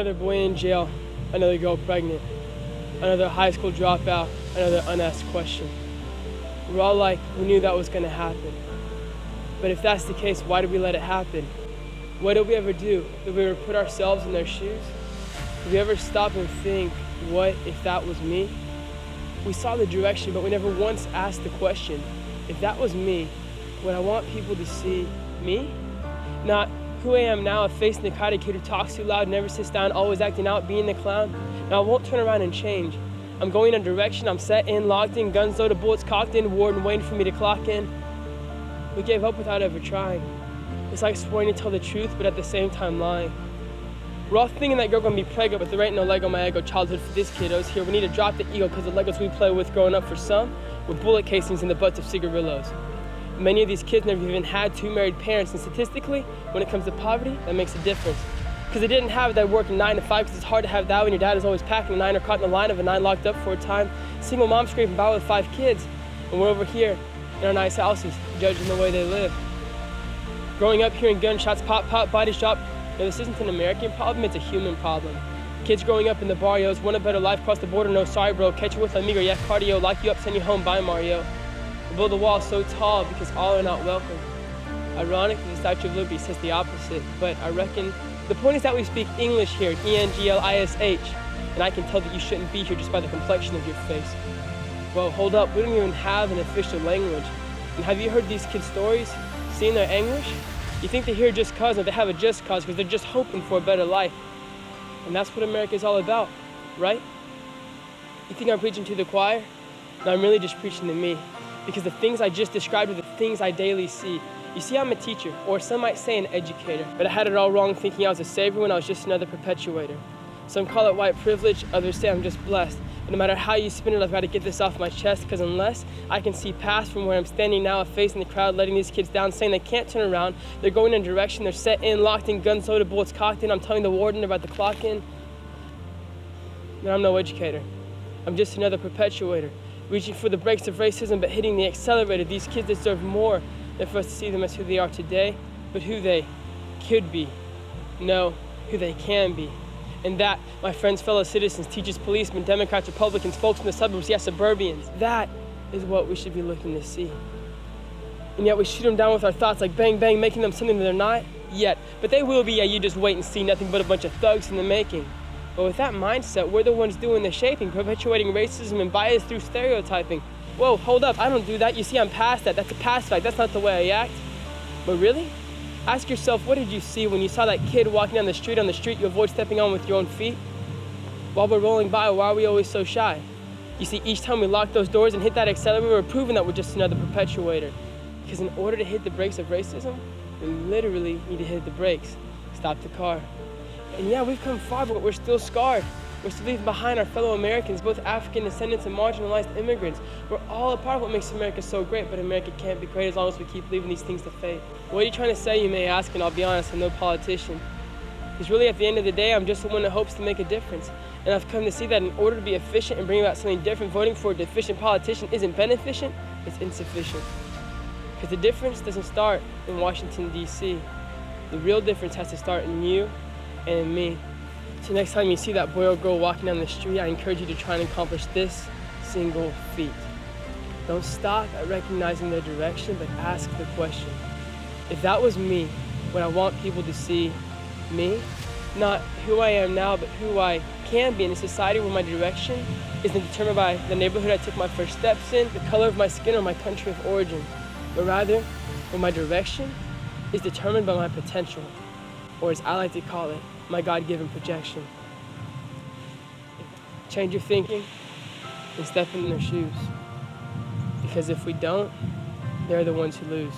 Another boy in jail, another girl pregnant, another high school dropout, another unasked question. We're all like, we knew that was gonna happen. But if that's the case, why did we let it happen? What did we ever do? Did we ever put ourselves in their shoes? Did we ever stop and think, what if that was me? We saw the direction, but we never once asked the question, if that was me, would I want people to see me? Not who I am now, a face in the crowd, a kid who talks too loud, never sits down, always acting out, being the clown. Now I won't turn around and change. I'm going in a direction, I'm set in, locked in, guns loaded, bullets cocked in, warden waiting for me to clock in. We gave up without ever trying. It's like swearing to tell the truth, but at the same time lying. We're all thinking that girl gonna be pregnant, but there ain't no Lego my ego childhood for these kiddos here. We need to drop the ego, cause the Legos we play with growing up for some were bullet casings in the butts of cigarillos. Many of these kids never even had two married parents, and statistically, when it comes to poverty, that makes a difference. Because they didn't have that working 9 to 5, because it's hard to have that when your dad is always packing a 9 or caught in the line of a 9 locked up for a time. Single mom scraping by with 5 kids, and we're over here in our nice houses, judging the way they live. Growing up hearing gunshots, pop, pop, bodies drop. No, this isn't an American problem, it's a human problem. Kids growing up in the barrios want a better life, cross the border, no sorry bro, catch you with amigo, yeah, cardio, lock you up, send you home, bye Mario. We build a wall so tall because all are not welcome. Ironically, the Statue of Liberty says the opposite, but I reckon the point is that we speak English here, E-N-G-L-I-S-H, and I can tell that you shouldn't be here just by the complexion of your face. Well, hold up, we don't even have an official language. And have you heard these kids' stories? Seen their anguish? You think they're here just cause, or they have a just cause because they're just hoping for a better life. And that's what America's all about, right? You think I'm preaching to the choir? No, I'm really just preaching to me. Because the things I just described are the things I daily see. You see, I'm a teacher, or some might say an educator, but I had it all wrong thinking I was a savior when I was just another perpetuator. Some call it white privilege, others say I'm just blessed. But no matter how you spin it, I've got to get this off my chest, because unless I can see past from where I'm standing now, a face in the crowd letting these kids down, saying they can't turn around, they're going in a direction, they're set in, locked in, guns loaded, bullets cocked in, I'm telling the warden about the clock in, then I'm no educator. I'm just another perpetuator, reaching for the brakes of racism but hitting the accelerator. These kids deserve more than for us to see them as who they are today, but who they could be. No, who they can be. And that, my friends, fellow citizens, teachers, policemen, Democrats, Republicans, folks in the suburbs, yes, suburbians, that is what we should be looking to see. And yet we shoot them down with our thoughts like bang, bang, making them something that they're not yet. But they will be, yeah, you just wait and see, nothing but a bunch of thugs in the making. But with that mindset, we're the ones doing the shaping, perpetuating racism and bias through stereotyping. Whoa, hold up, I don't do that. You see, I'm past that. That's a past fact. That's not the way I act. But really? Ask yourself, what did you see when you saw that kid walking down the street on the street you avoid stepping on with your own feet? While we're rolling by, why are we always so shy? You see, each time we lock those doors and hit that accelerator, we're proving that we're just another perpetuator. Because in order to hit the brakes of racism, we literally need to hit the brakes. Stop the car. And yeah, we've come far, but we're still scarred. We're still leaving behind our fellow Americans, both African descendants and marginalized immigrants. We're all a part of what makes America so great, but America can't be great as long as we keep leaving these things to fade. What are you trying to say, you may ask, and I'll be honest, I'm no politician. Because really, at the end of the day, I'm just someone that hopes to make a difference. And I've come to see that in order to be efficient and bring about something different, voting for a deficient politician isn't beneficent, it's insufficient. Because the difference doesn't start in Washington, D.C. The real difference has to start in you and in me. So next time you see that boy or girl walking down the street, I encourage you to try and accomplish this single feat. Don't stop at recognizing their direction, but ask the question. If that was me, would I want people to see me? Not who I am now, but who I can be in a society where my direction isn't determined by the neighborhood I took my first steps in, the color of my skin, or my country of origin, but rather where my direction is determined by my potential, or as I like to call it, my God-given projection. Change your thinking and step in their shoes. Because if we don't, they're the ones who lose.